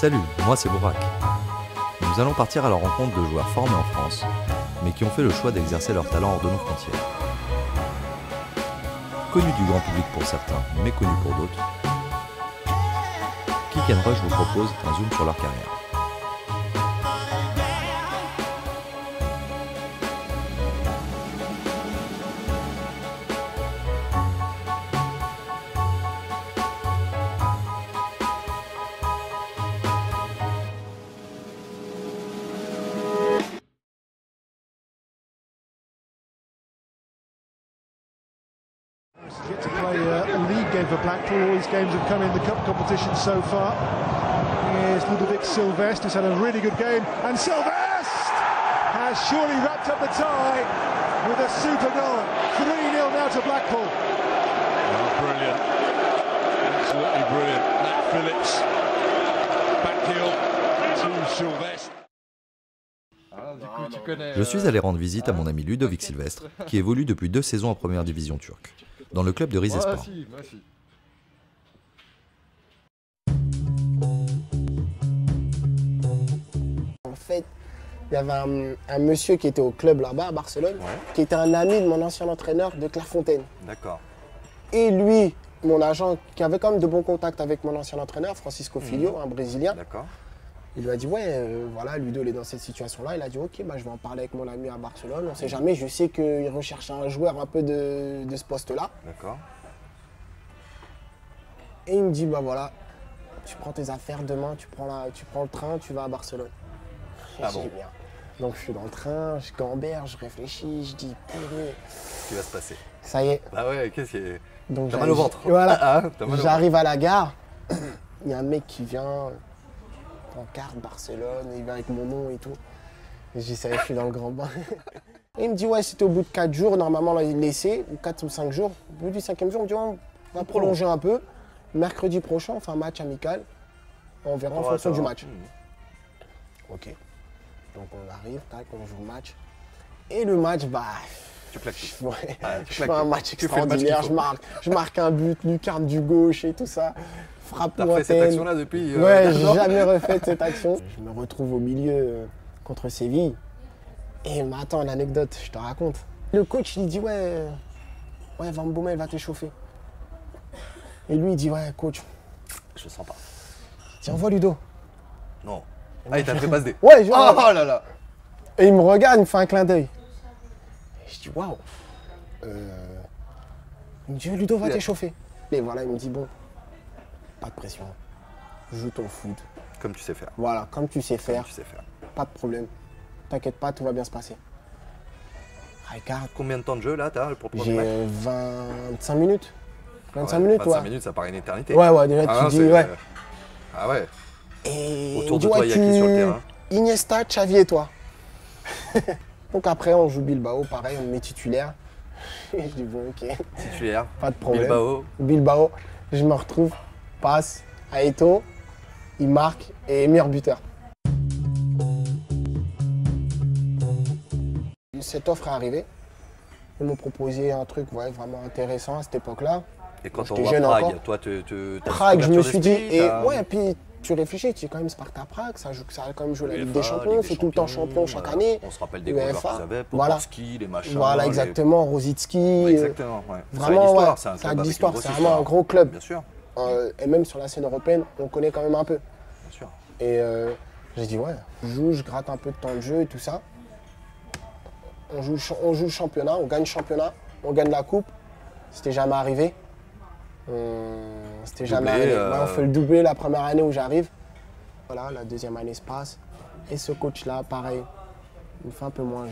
Salut, moi c'est Bourak. Nous allons partir à la rencontre de joueurs formés en France, mais qui ont fait le choix d'exercer leur talent hors de nos frontières. Connus du grand public pour certains, méconnus pour d'autres, Kick and Rush vous propose un zoom sur leur carrière. Yet to play a league game for Blackpool. All these games have come in the cup competition so far. Here's Ludovic Silvestre, who's had a really good game. And Silvestre has surely wrapped up the tie with a super goal. 3-0 now to Blackpool. Oh, brilliant. Absolutely brilliant. Nat Phillips. Backheel to Silvestre. Je suis allé rendre visite à mon ami Ludovic Silvestre, qui évolue depuis 2 saisons en première division turque, dans le club de Rizespor. En fait, il y avait un monsieur qui était au club là-bas à Barcelone, qui était un ami de mon ancien entraîneur de Clairefontaine. D'accord. Et lui, mon agent, qui avait quand même de bons contacts avec mon ancien entraîneur, Francisco Filho, un Brésilien. D'accord. Il lui a dit, ouais, voilà, Ludo, il est dans cette situation-là. Il a dit, ok, bah, je vais en parler avec mon ami à Barcelone. On ne sait jamais, je sais qu'il recherche un joueur un peu de ce poste-là. D'accord. Et il me dit, bah voilà, tu prends tes affaires demain, tu prends le train, tu vas à Barcelone. Et Ah je bon. dis, bien. Donc je suis dans le train, je gamberge, je réfléchis, je dis, purée, Qu'est-ce qui va se passer? ça y est. Bah ouais, qu'est-ce qui est... Donc T'as mal au ventre. Voilà. Ah, t'as mal au J'arrive à la gare, il y a un mec qui vient, en carte Barcelone, il vient avec mon nom et tout. Et je dis, ça y est, je suis dans le grand bain. Et il me dit, ouais, c'était au bout de 4 jours, normalement, là, il laissait, ou 4 ou 5 jours. Au bout du 5e jour, il me dit, ouais, on va prolonger un peu. Mercredi prochain, on fait un match amical. On verra en fonction du match. Ok. Donc on arrive, tac, on joue le match. Et le match, bah. Tu claques tout. Ouais, Ah, tu je claques fais un tout. match Tu fais le match qu'il extraordinaire, faut. je marque un but, lucarne du gauche et tout ça. Frappe T'as refait cette lointaine. action-là depuis... Ouais, j'ai 4 ans. jamais refait cette action. Je me retrouve au milieu contre Séville. Et mais attends, l'anecdote, je te raconte. Le coach, il dit, ouais, Van Bommel va t'échauffer. Et lui, il dit, ouais, coach, Je le sens pas. tiens, envoie Ludo. Non. Ah, il t'a fait passe des... Ouais, je vois. Oh là là. Et il me regarde, il me fait un clin d'œil. Et je dis, waouh. Il me dit, Ludo va t'échauffer. Et voilà, il me dit, bon, pas de pression. Joue ton foot. Comme tu sais faire. Voilà, comme tu sais faire, Tu sais faire. pas de problème. T'inquiète pas, tout va bien se passer. Regarde, Combien de temps de jeu là t'as pour le premier j'ai match? 25 minutes. 25 minutes, 25 ouais. minutes, ça paraît une éternité. Ouais, déjà, Ah, tu dis, c'est- ouais. Ah ouais. Et Autour il de dit, toi, ouais, il y a qui sur le terrain? Iniesta, Xavi et toi. Donc après, on joue Bilbao, pareil, on me met titulaire. Et je dis, bon, ok, Titulaire. pas de problème. Bilbao. Bilbao, je me retrouve, passe à Eto'o, il marque et meilleur buteur. Cette offre est arrivée. Ils m'ont proposé un truc vraiment intéressant à cette époque-là. Et quand on J'étais voit jeune Prague, encore. toi, t'as Prague, je me ouverture suis dit, d'esprit, et t'as- ouais, puis tu réfléchis, tu es quand même Sparta Prague, ça a quand même joué la Ligue des UEFA, Champions, Ligue des c'est tout le temps champion Champions, chaque voilà. année. On se rappelle des gros joueurs UEFA, qu'ils avaient, voilà. Poporski, les machins. Voilà, les- exactement, Rosicki. Exactement, ouais. Vraiment, ouais, c'est un ça a club de avec l'histoire, une grosse c'est vraiment un histoire. gros club. Bien sûr, Et même sur la scène européenne, on connaît quand même un peu. bien sûr. Et j'ai dit, ouais, je joue, je gratte un peu de temps de jeu et tout ça. On joue le championnat, on gagne le championnat, on gagne la coupe. C'était jamais arrivé. C'était jamais Doublé, arrivé. Ouais, on fait le doublé la première année où j'arrive. Voilà, la deuxième année se passe. Et ce coach-là, pareil, il me fait un peu moins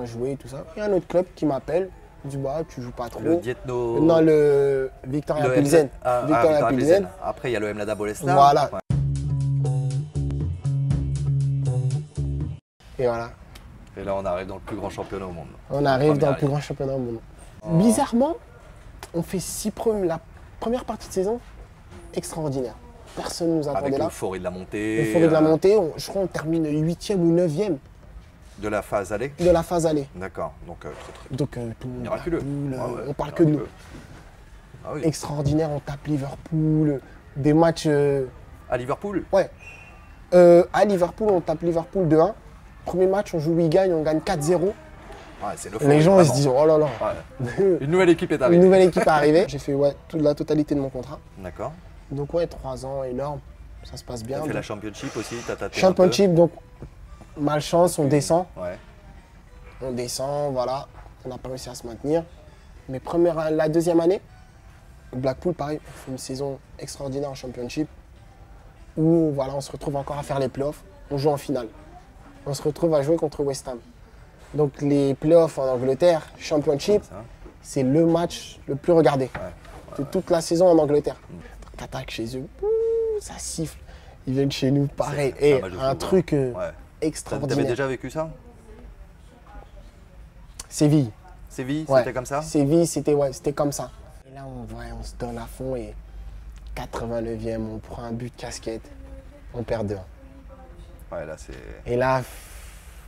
jouer et tout ça. Il y a un autre club qui m'appelle. Il me dit, bah, tu joues pas trop. Le Dietno. Non, le Victoria le Pilsen. Ah, Victoria Victoria Pilsen. Pilsen. Après, il y a le Mlada Bolesław. Voilà. Ouais. Et voilà. Et là, on arrive dans le plus grand championnat au monde. On arrive Première dans le année. plus grand championnat au monde. Bizarrement, on fait la première partie de saison extraordinaire. Personne ne nous Avec attendait là. l'euphorie de la montée. L'euphorie de la montée, je crois qu'on termine 8e ou 9e De la phase aller. de la phase aller. D'accord. Donc, très Donc tout le monde miraculeux. Liverpool, Ah ouais, on parle que de nous. miraculeux. Ah oui. Extraordinaire, on tape Liverpool, des matchs... À Liverpool. ouais, À Liverpool, on tape Liverpool 2-1. Premier match, on joue, il gagne, on gagne 4-0. Ouais, c'est Les gens ils se disent oh là là. Ouais. Une nouvelle équipe est arrivée. Une nouvelle équipe est arrivée. J'ai fait la totalité de mon contrat. D'accord. Donc ouais, 3 ans, énorme. Ça se passe bien. Tu as fait la Championship aussi, tu as tâté Championship, donc malchance, on descend. Ouais. On descend, voilà. On n'a pas réussi à se maintenir. Mais la deuxième année, Blackpool, pareil, on fait une saison extraordinaire en Championship. Où voilà, on se retrouve encore à faire les playoffs. On joue en finale. On se retrouve à jouer contre West Ham. Donc les playoffs en Angleterre, Championship, c'est le match le plus regardé de toute la saison en Angleterre. Donc attaque chez eux, ça siffle. Ils viennent chez nous, pareil. Et un truc extraordinaire. T'avais déjà vécu ça? Séville. Séville, Ouais. c'était comme ça? Séville, c'était comme ça. Et là, on se donne à fond et 89e, on prend un but de casquette, on perd 2-1. Ouais, là c'est... Et là,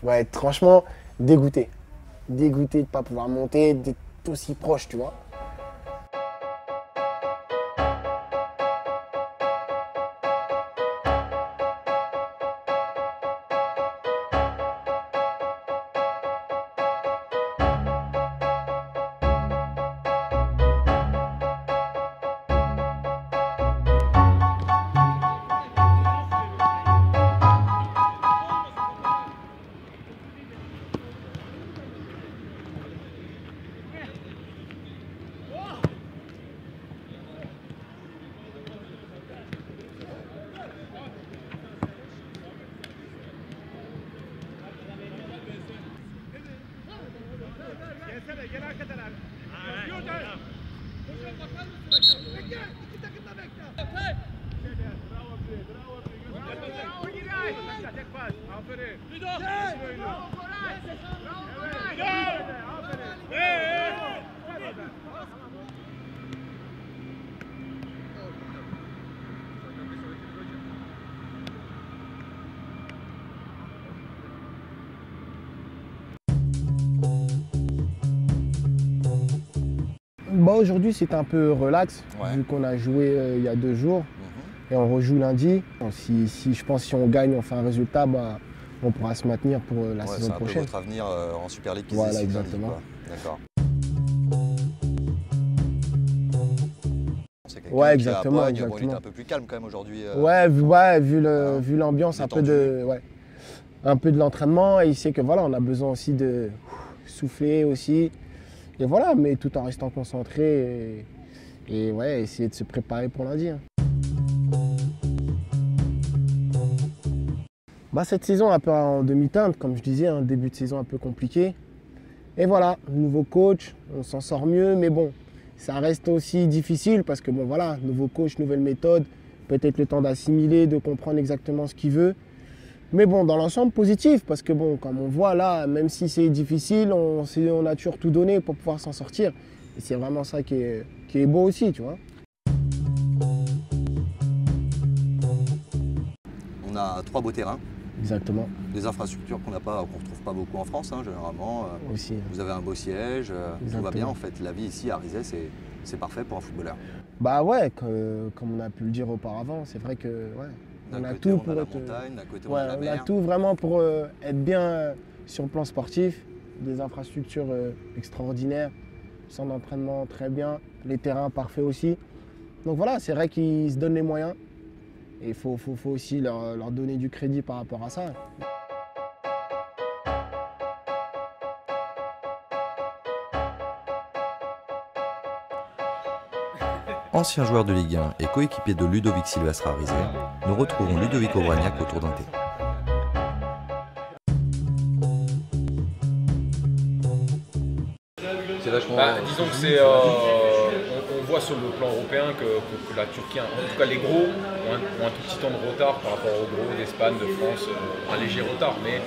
ouais, franchement, dégoûté. Dégoûté de ne pas pouvoir monter, d'être aussi proche, tu vois. Bah aujourd'hui c'était un peu relax, vu qu'on a joué il y a 2 jours et on rejoue lundi. Je pense que si on gagne, on fait un résultat, bah, on pourra se maintenir pour la saison prochaine. C'est un peu votre avenir en Super League qui voilà, se décide exactement. lundi, quoi. D'accord. Ouais, exactement. Bon, il est un peu plus calme quand même aujourd'hui. Ouais, vu l'ambiance, un peu de l'entraînement, et il sait que voilà, on a besoin aussi de souffler aussi. Et voilà, mais tout en restant concentré et ouais, essayer de se préparer pour lundi. Bah, cette saison un peu en demi-teinte, comme je disais, un début de saison un peu compliqué. Et voilà, nouveau coach, on s'en sort mieux, mais bon, ça reste aussi difficile parce que bon voilà, nouveau coach, nouvelle méthode, peut-être le temps d'assimiler, de comprendre exactement ce qu'il veut. Mais bon, dans l'ensemble, positif, parce que bon, comme on voit là, même si c'est difficile, on a toujours tout donné pour pouvoir s'en sortir. Et c'est vraiment ça qui est beau aussi, tu vois. On a 3 beaux terrains. Exactement. Des infrastructures qu'on retrouve pas beaucoup en France, hein, généralement. Aussi. Vous avez un beau siège, tout va bien en fait. La vie ici à Rizet, c'est parfait pour un footballeur. Bah ouais, comme on a pu le dire auparavant, c'est vrai que ouais. D'un côté, tout on a la montagne, d'un côté, on a la mer. On a tout vraiment pour être bien sur le plan sportif, des infrastructures extraordinaires, centre d'entraînement très bien, les terrains parfaits aussi. Donc voilà, c'est vrai qu'ils se donnent les moyens et il faut aussi leur donner du crédit par rapport à ça. Ancien joueur de Ligue 1 et coéquipier de Ludovic Sylvestre à Rizet, nous retrouvons Ludovic Obraniak autour d'un thé. Disons que c'est, on voit sur le plan européen que la Turquie, en tout cas les gros, ont un tout petit temps de retard par rapport aux gros d'Espagne, de France, un léger retard, mais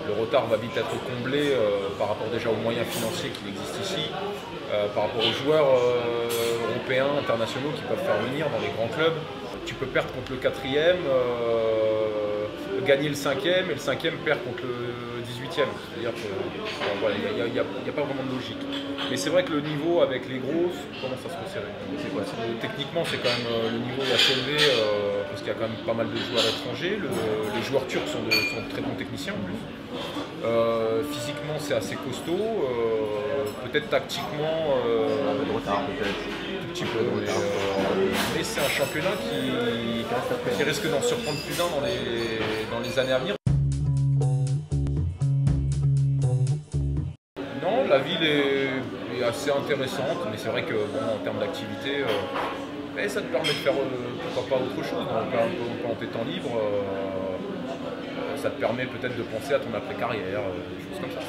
le retard va vite être comblé par rapport déjà aux moyens financiers qui existent ici, par rapport aux joueurs européens, internationaux qui peuvent faire venir dans les grands clubs. Tu peux perdre contre le 4e, gagner le 5e et le 5e perd contre le 18e. C'est-à-dire qu'il voilà, n'y a pas vraiment de logique. Mais c'est vrai que le niveau avec les gros commence à se resserrer. Techniquement, c'est quand même le niveau est assez élevé. parce qu'il y a quand même pas mal de joueurs étrangers. Les joueurs turcs sont de très bons techniciens en plus. Physiquement, c'est assez costaud. Peut-être tactiquement, Un peu de retard peut-être. un petit peu. Mais c'est un championnat qui risque d'en surprendre plus d'un dans les années à venir. Non, la ville est assez intéressante, mais c'est vrai que bon, en termes d'activité, ça te permet de faire pourquoi pas autre chose. Quand tu es temps libre, ça te permet peut-être de penser à ton après-carrière, des choses comme ça.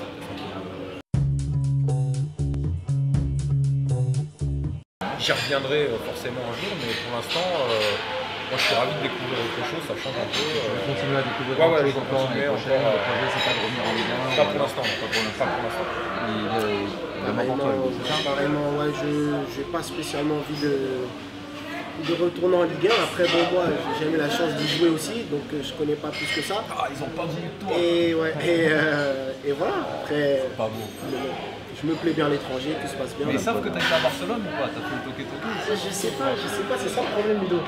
J'y reviendrai forcément un jour, mais pour l'instant, moi je suis ravi de découvrir autre chose, ça change un peu. Continuer à découvrir Ouais, autre chose je encore l'année continue prochaine. encore, Le projet, c'est pas de revenir en Ligue 1. Pas pour l'instant, pas pour l'instant. Vraiment pour toi, Hugo, c'est ça? Pareillement, ouais, je n'ai pas spécialement envie de retourner en Ligue 1. Après, bon, moi, j'ai jamais eu la chance d'y jouer aussi, donc je connais pas plus que ça. Ah, ils ont pas voulu de toi. Et voilà, après, Pas beau. je me plais bien à l'étranger, tout se passe bien. Mais ils savent que t'as été à Barcelone ou pas? T'as fait le toqué. Je sais pas, c'est ça le problème, Ludo.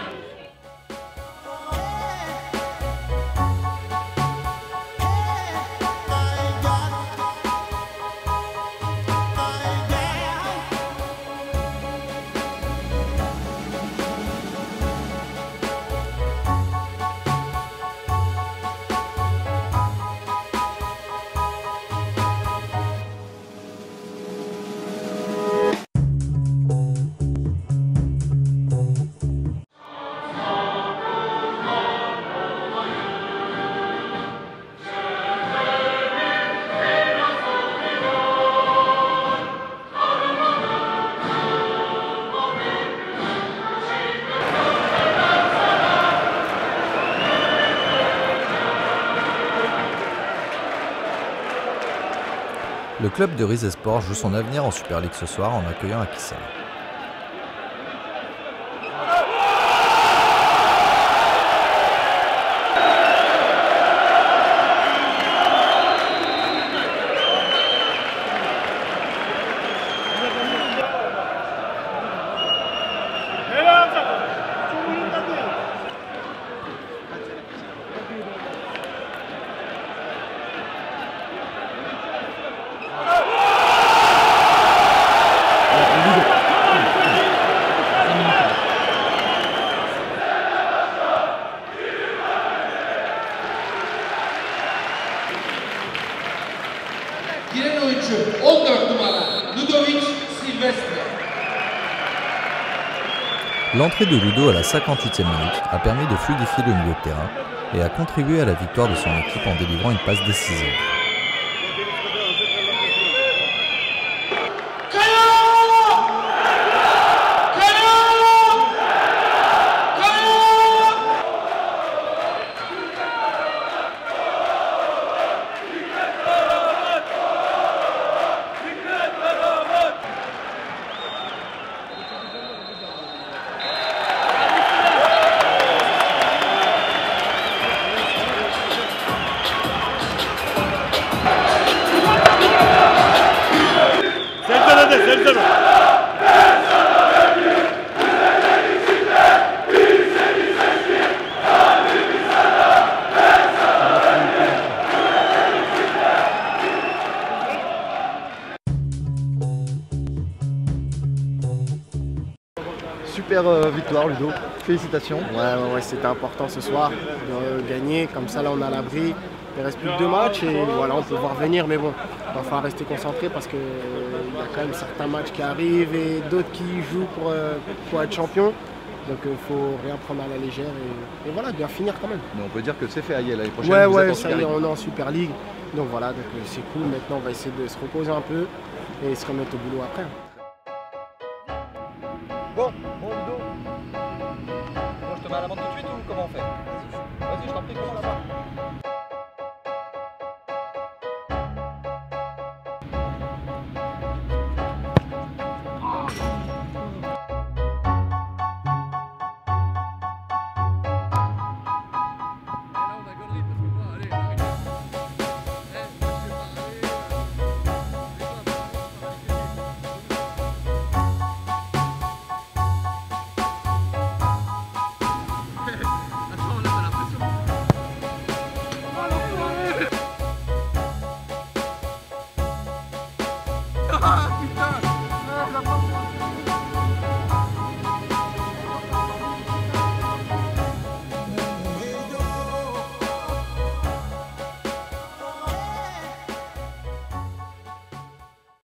Le club de Rizespor joue son avenir en Super League ce soir en accueillant Akhisar. Giren oyuncu 14 numara Ludovic Silvestre. L'entrée de Ludo à la 58e minute a permis de fluidifier le milieu de terrain et a contribué à la victoire de son équipe en délivrant une passe décisive. Super victoire Ludo, félicitations. Ouais, c'était important ce soir de gagner, comme ça là on a l'abri. Il reste plus que 2 matchs et voilà, on peut voir venir, mais bon, il va falloir rester concentré parce qu'il y a quand même certains matchs qui arrivent et d'autres qui jouent pour être champion. Donc il faut rien prendre à la légère et voilà, bien finir quand même. Mais on peut dire que c'est fait, l'année prochaine. Ouais, ça y est, on est en Super League. Donc voilà, donc c'est cool. Maintenant on va essayer de se reposer un peu et se remettre au boulot après. Bon Ludo. Bon, je te mets à la vente tout de suite ou comment on fait? Vas-y, je t'en prie, comment là-bas? Ah,